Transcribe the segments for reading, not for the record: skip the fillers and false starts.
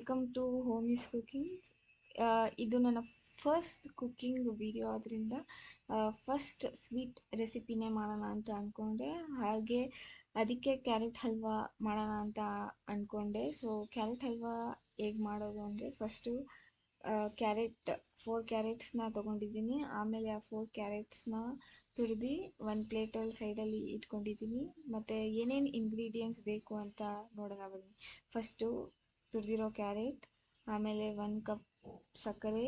Welcome to home is cooking. ಇದು ನನ್ನ first cooking video ಆದ್ದರಿಂದ ಫಸ್ಟ್ ಸ್ವೀಟ್ ರೆಸಿಪಿನೇ ಮಾಡೋಣ ಅಂತ ಅಂದ್ಕೊಂಡೆ. ಹಾಗೆ ಅದಕ್ಕೆ ಕ್ಯಾರೆಟ್ ಹಲ್ವಾ ಮಾಡೋಣ ಅಂತ ಅಂದ್ಕೊಂಡೆ. ಸೊ ಕ್ಯಾರೆಟ್ ಹಲ್ವಾ ಹೇಗೆ ಮಾಡೋದು ಅಂದರೆ ಫಸ್ಟು ಫೋರ್ ಕ್ಯಾರೆಟ್ಸ್ನ ತೊಗೊಂಡಿದ್ದೀನಿ. ಆಮೇಲೆ ಆ 4 ಕ್ಯಾರೆಟ್ಸ್ನ ತುರಿದು ಒಂದು ಪ್ಲೇಟಲ್ಲಿ ಸೈಡಲ್ಲಿ ಇಟ್ಕೊಂಡಿದ್ದೀನಿ. ಮತ್ತು ಏನೇನು ಇಂಗ್ರೀಡಿಯೆಂಟ್ಸ್ ಬೇಕು ಅಂತ ನೋಡೋಣ ಬನ್ನಿ. ಫಸ್ಟು ತುರಿದಿರೋ ಕ್ಯಾರೆಟ್, ಆಮೇಲೆ 1 ಕಪ್ ಸಕ್ಕರೆ,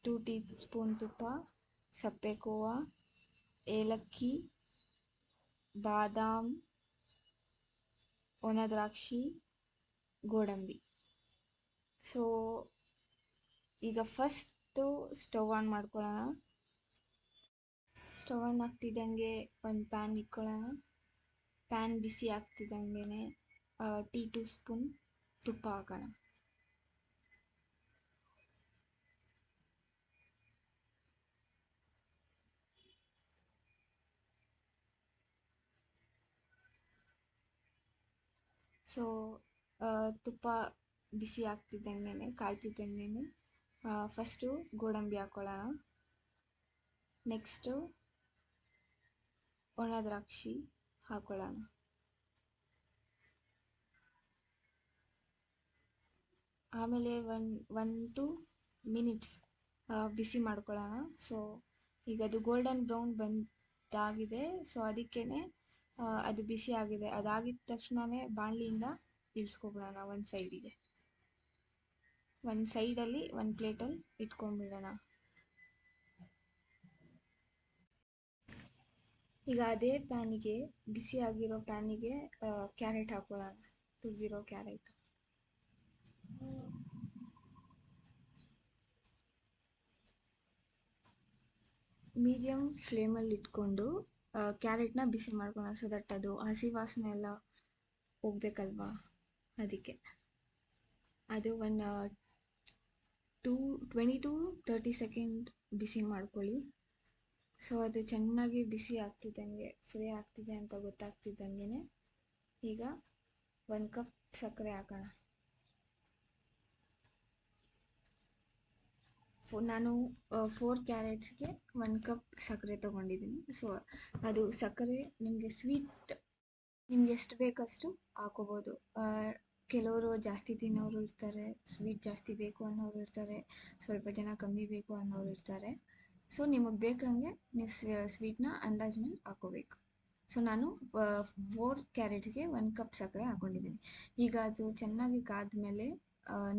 2 ಟೀ ಸ್ಪೂನ್ ತುಪ್ಪ, ಸಪ್ಪೆಕೋವ, ಏಲಕ್ಕಿ, ಬಾದಾಮ್, ಒಣ ದ್ರಾಕ್ಷಿ, ಗೋಡಂಬಿ. ಸೊ ಈಗ ಫಸ್ಟು ಸ್ಟವ್ ಆನ್ ಮಾಡ್ಕೊಳ್ಳೋಣ. ಸ್ಟವ್ ಆನ್ ಆಗ್ತಿದ್ದಂಗೆ ಒಂದು ಪ್ಯಾನ್ ಇಟ್ಕೊಳ್ಳೋಣ. ಪ್ಯಾನ್ ಬಿಸಿ ಆಗ್ತಿದ್ದಂಗೆ ಟೀ 2 ಸ್ಪೂನ್ ತುಪ್ಪ ಹಾಕೋಣ. ಸೊ ತುಪ್ಪ ಬಿಸಿ ಆಗ್ತಿದ್ದಂಗೆ ಕಾಯ್ತಿದ್ದಂಗೆ ಫಸ್ಟು ಗೋಡಂಬಿ ಹಾಕ್ಕೊಳ್ಳೋಣ. ನೆಕ್ಸ್ಟು ಒಣ ದ್ರಾಕ್ಷಿ ಹಾಕ್ಕೊಳ್ಳೋಣ. ಆಮೇಲೆ 1-2 ಮಿನಿಟ್ಸ್ ಬಿಸಿ ಮಾಡ್ಕೊಳ್ಳೋಣ. ಸೊ ಈಗ ಅದು ಗೋಲ್ಡನ್ ಬ್ರೌನ್ ಬಂದಾಗಿದೆ. ಸೊ ಅದಕ್ಕೇ ಅದು ಬಿಸಿ ಆಗಿದೆ. ಅದಾಗಿದ ತಕ್ಷಣವೇ ಬಾಣಲಿಯಿಂದ ಇಳಿಸ್ಕೊಬಿಡೋಣ ಒಂದು ಸೈಡಿಗೆ. ಒಂದು ಸೈಡಲ್ಲಿ ಒಂದು ಪ್ಲೇಟಲ್ಲಿ ಇಟ್ಕೊಂಡ್ಬಿಡೋಣ. ಈಗ ಅದೇ ಪ್ಯಾನಿಗೆ, ಬಿಸಿಯಾಗಿರೋ ಪ್ಯಾನಿಗೆ ಕ್ಯಾರೆಟ್ ಹಾಕ್ಕೊಳ್ಳೋಣ, ತುರಿದಿರೋ ಕ್ಯಾರೆಟ್. ಮೀಡಿಯಮ್ ಫ್ಲೇಮಲ್ಲಿ ಇಟ್ಕೊಂಡು ಕ್ಯಾರೆಟ್ನ ಬಿಸಿ ಮಾಡ್ಕೊಳ್ಳೋಣ. ಸೊ ದಟ್ ಅದು ಹಸಿ ವಾಸನೆ ಎಲ್ಲ ಹೋಗ್ಬೇಕಲ್ವಾ, ಅದಕ್ಕೆ. ಅದು 20-30 ಸೆಕೆಂಡ್ ಬಿಸಿ ಮಾಡ್ಕೊಳ್ಳಿ. ಸೊ ಅದು ಚೆನ್ನಾಗಿ ಬಿಸಿ ಆಗ್ತಿದ್ದಂಗೆ, ಫ್ರೈ ಆಗ್ತಿದೆ ಅಂತ ಗೊತ್ತಾಗ್ತಿದ್ದಂಗೆ ಈಗ 1 ಕಪ್ ಸಕ್ಕರೆ ಹಾಕೋಣ. ನಾನು 4 ಕ್ಯಾರೆಟ್ಸ್ಗೆ 1 ಕಪ್ ಸಕ್ಕರೆ ತೊಗೊಂಡಿದ್ದೀನಿ. ಸೊ ಅದು ಸಕ್ಕರೆ ನಿಮಗೆ ಸ್ವೀಟ್ ನಿಮ್ಗೆ ಎಷ್ಟು ಬೇಕಷ್ಟು ಹಾಕೋಬೋದು. ಕೆಲವರು ಜಾಸ್ತಿ ತಿನ್ನೋರು ಇರ್ತಾರೆ, ಸ್ವೀಟ್ ಜಾಸ್ತಿ ಬೇಕು ಅನ್ನೋರು ಇರ್ತಾರೆ, ಸ್ವಲ್ಪ ಜನ ಕಮ್ಮಿ ಬೇಕು ಅನ್ನೋರು ಇರ್ತಾರೆ. ಸೊ ನಿಮಗೆ ಬೇಕಂಗೆ ನೀವು ಸ್ವೀಟ್ನ ಅಂದಾಜು ಮೇಲೆ ಹಾಕೋಬೇಕು. ಸೊ ನಾನು 4 ಕ್ಯಾರೆಟ್ಸ್ಗೆ 1 ಕಪ್ ಸಕ್ಕರೆ ಹಾಕ್ಕೊಂಡಿದ್ದೀನಿ. ಈಗ ಅದು ಚೆನ್ನಾಗಿ ಕಾದ್ಮೇಲೆ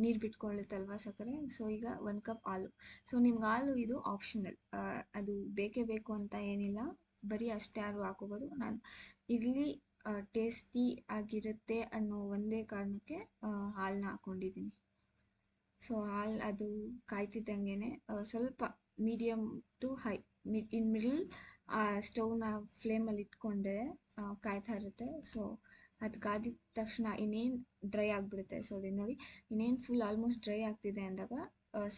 ನೀರು ಬಿಟ್ಕೊಳ್ಳುತ್ತಲ್ವ ಸಕ್ಕರೆ. ಸೊ ಈಗ 1 ಕಪ್ ಹಾಲು. ಸೊ ನಿಮ್ಗೆ ಹಾಲು ಇದು ಆಪ್ಷನಲ್, ಅದು ಬೇಕೇ ಬೇಕು ಅಂತ ಏನಿಲ್ಲ, ಬರೀ ಅಷ್ಟೇ ಯಾರು ಹಾಕೋಬೋದು. ನಾನು ಇಲ್ಲಿ ಟೇಸ್ಟಿ ಆಗಿರುತ್ತೆ ಅನ್ನೋ ಒಂದೇ ಕಾರಣಕ್ಕೆ ಹಾಲನ್ನ ಹಾಕ್ಕೊಂಡಿದ್ದೀನಿ. ಸೊ ಹಾಲು ಅದು ಕಾಯ್ತಿದ್ದಂಗೆ ಸ್ವಲ್ಪ medium to high in middle ಸ್ಟವ್ನ ಫ್ಲೇಮಲ್ಲಿ ಇಟ್ಕೊಂಡ್ರೆ ಕಾಯ್ತಾ ಇರುತ್ತೆ. ಸೊ ಅದು ಕಾದಿದ ತಕ್ಷಣ ಇನ್ನೇನು ಡ್ರೈ ಆಗಿಬಿಡುತ್ತೆ. ಸೊ ನೋಡಿ, ಇನ್ನೇನು ಫುಲ್ ಆಲ್ಮೋಸ್ಟ್ ಡ್ರೈ ಆಗ್ತಿದೆ ಅಂದಾಗ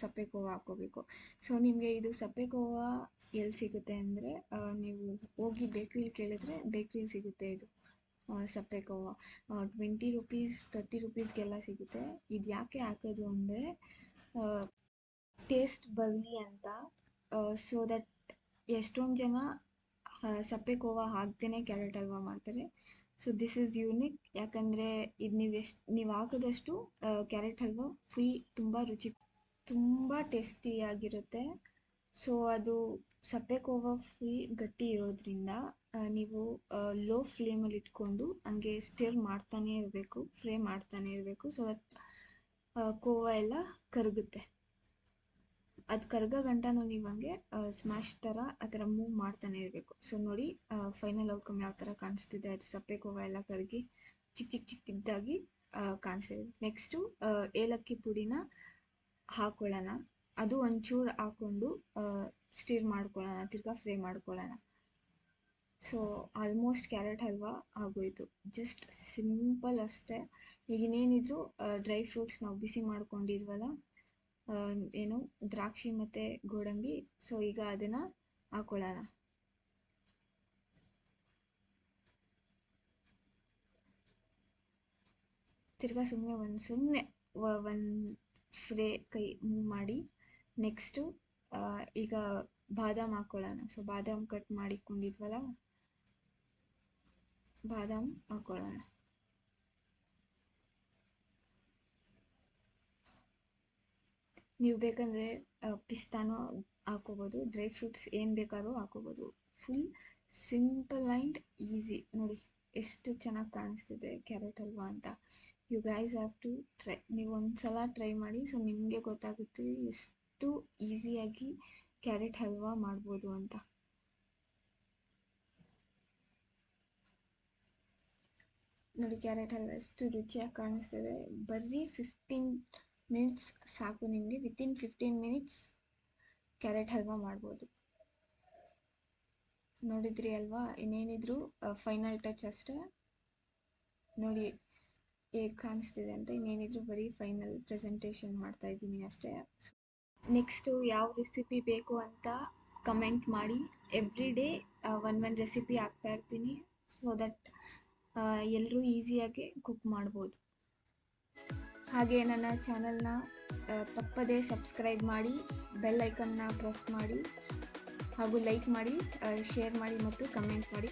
ಸಪ್ಪೆಕೋವ ಹಾಕ್ಕೋಬೇಕು. ಸೊ ನಿಮಗೆ ಇದು ಸಪ್ಪೆಕೋವ ಎಲ್ಲಿ ಸಿಗುತ್ತೆ ಅಂದರೆ, ನೀವು ಹೋಗಿ ಬೇಕ್ರಿಲಿ ಕೇಳಿದ್ರೆ ಬೇಕ್ರಿಲಿ ಸಿಗುತ್ತೆ ಇದು ಸಪ್ಪೆಕೋವ. 20 ರುಪೀಸ್ 30 ರುಪೀಸ್ಗೆಲ್ಲ ಸಿಗುತ್ತೆ. ಇದು ಯಾಕೆ ಹಾಕೋದು ಅಂದರೆ ಟೇಸ್ಟ್ ಬರಲಿ ಅಂತ. ಸೊ ದಟ್ ಎಷ್ಟೊಂದು ಜನ ಸಪ್ಪೆಕೋವ ಹಾಕ್ದೇ ಕ್ಯಾರೆಟ್ ಹಲ್ವಾ ಮಾಡ್ತಾರೆ. So this is unique. ಯಾಕಂದರೆ ಇದು ನೀವು ಹಾಕಿದಷ್ಟು ಕ್ಯಾರೆಟ್ ಹಲ್ವಾ ಫುಲ್ ತುಂಬ ಟೇಸ್ಟಿಯಾಗಿರುತ್ತೆ. ಸೊ ಅದು ಸಪ್ಪೆಕೋವ ಫುಲ್ ಗಟ್ಟಿ ಇರೋದ್ರಿಂದ ನೀವು ಲೋ ಫ್ಲೇಮಲ್ಲಿ ಇಟ್ಕೊಂಡು ಹಂಗೆ ಸ್ಟಿರ್ ಮಾಡ್ತಾನೇ ಇರಬೇಕು, ಫ್ರೈ ಮಾಡ್ತಾನೇ ಇರಬೇಕು. ಸೊ ದಟ್ ಕೋವ ಎಲ್ಲ ಕರಗುತ್ತೆ. ಅದು ಕರ್ಗೋ ಗಂಟನೂ ನೀವು ಹಂಗೆ ಸ್ಮ್ಯಾಶ್ ಥರ ಆ ಥರ ಮೂವ್ ಮಾಡ್ತಾನೆ ಇರಬೇಕು. ಸೊ ನೋಡಿ ಫೈನಲ್ ಔಟ್ಕಮ್ ಯಾವ ಥರ ಕಾಣಿಸ್ತಿದೆ. ಅದು ಸಪ್ಪೆಕೋವ ಎಲ್ಲ ಕರಗಿ ಚಿಕ್ಕದಾಗಿ ಕಾಣಿಸ್ತಿದೆ. ನೆಕ್ಸ್ಟು ಏಲಕ್ಕಿ ಪುಡಿನ ಹಾಕ್ಕೊಳ್ಳೋಣ. ಅದು ಒಂಚೂರು ಹಾಕ್ಕೊಂಡು ಸ್ಟಿರ್ ಮಾಡ್ಕೊಳ್ಳೋಣ, ತಿರ್ಗಾ ಫ್ರೈ ಮಾಡ್ಕೊಳ್ಳೋಣ. ಸೊ ಆಲ್ಮೋಸ್ಟ್ ಕ್ಯಾರೆಟ್ ಹಲ್ವಾ ಆಗೋಯಿತು. ಜಸ್ಟ್ ಸಿಂಪಲ್ ಅಷ್ಟೇ. ಈಗ ಇನ್ನೇನಿದ್ರು ಡ್ರೈ ಫ್ರೂಟ್ಸ್ ನಾವು ಬಿಸಿ ಮಾಡ್ಕೊಂಡಿದ್ವಲ್ಲ, ಏನು ದ್ರಾಕ್ಷಿ ಮತ್ತು ಗೋಡಂಬಿ. ಸೊ ಈಗ ಅದನ್ನು ಹಾಕ್ಕೊಳ್ಳೋಣ. ತಿರ್ಗಾ ಸುಮ್ಮನೆ ಒಂದು ಕೈ ಮೂವ್ ಮಾಡಿ. ನೆಕ್ಸ್ಟು ಈಗ ಬಾದಾಮ್ ಹಾಕ್ಕೊಳ್ಳೋಣ. ಸೊ ಬಾದಾಮ್ ಕಟ್ ಮಾಡಿಕೊಂಡಿದ್ವಲ್ಲ, ಬಾದಾಮ್ ಹಾಕ್ಕೊಳ್ಳೋಣ. ನೀವು ಬೇಕಂದರೆ ಪಿಸ್ತಾನೂ ಹಾಕೋಬೋದು, ಡ್ರೈ ಫ್ರೂಟ್ಸ್ ಏನು ಬೇಕಾದ್ರೂ ಹಾಕೋಬೋದು. Full simple and easy. ನೋಡಿ ಎಷ್ಟು ಚೆನ್ನಾಗಿ ಕಾಣಿಸ್ತಿದೆ ಕ್ಯಾರೆಟ್ ಹಲ್ವಾ ಅಂತ. You guys have to try. ನೀವು ಒಂದ್ಸಲ ಟ್ರೈ ಮಾಡಿ. ಸೊ ನಿಮಗೆ ಗೊತ್ತಾಗುತ್ತೆ ಎಷ್ಟು ಈಸಿಯಾಗಿ ಕ್ಯಾರೆಟ್ ಹಲ್ವಾ ಮಾಡ್ಬೋದು ಅಂತ. ನೋಡಿ ಕ್ಯಾರೆಟ್ ಹಲ್ವಾ ಎಷ್ಟು ರುಚಿಯಾಗಿ ಕಾಣಿಸ್ತಿದೆ. ಬರೀ 15 ಮಿನಿಟ್ಸ್ ಸಾಕು ನಿಮಗೆ. ವಿತಿನ್ 15 ಮಿನಿಟ್ಸ್ ಕ್ಯಾರೆಟ್ ಹಲ್ವಾ ಮಾಡ್ಬೋದು. ನೋಡಿದ್ರಿ ಅಲ್ವಾ, ಇನ್ನೇನಿದ್ರು ಫೈನಲ್ ಟಚ್ ಅಷ್ಟೇ. ನೋಡಿ ಹೇಗೆ ಕಾಣಿಸ್ತಿದೆ ಅಂತ. ಇನ್ನೇನಿದ್ರು ಬರೀ ಫೈನಲ್ ಪ್ರೆಸೆಂಟೇಷನ್ ಮಾಡ್ತಾ ಇದ್ದೀನಿ ಅಷ್ಟೇ. ನೆಕ್ಸ್ಟು ಯಾವ ರೆಸಿಪಿ ಬೇಕು ಅಂತ ಕಮೆಂಟ್ ಮಾಡಿ. ಎವ್ರಿ ಡೇ ಒಂದು ರೆಸಿಪಿ ಹಾಕ್ತಾ ಇರ್ತೀನಿ, ಸೊ ದಟ್ ಎಲ್ಲರೂ ಈಸಿಯಾಗಿ ಕುಕ್ ಮಾಡ್ಬೋದು. ಹಾಗೆ ನನ್ನ ಚಾನಲ್ನ ತಪ್ಪದೇ ಸಬ್ಸ್ಕ್ರೈಬ್ ಮಾಡಿ, ಬೆಲ್ ಐಕನ್ನ ಪ್ರೆಸ್ ಮಾಡಿ, ಹಾಗೂ ಲೈಕ್ ಮಾಡಿ, ಶೇರ್ ಮಾಡಿ ಮತ್ತು ಕಮೆಂಟ್ ಮಾಡಿ.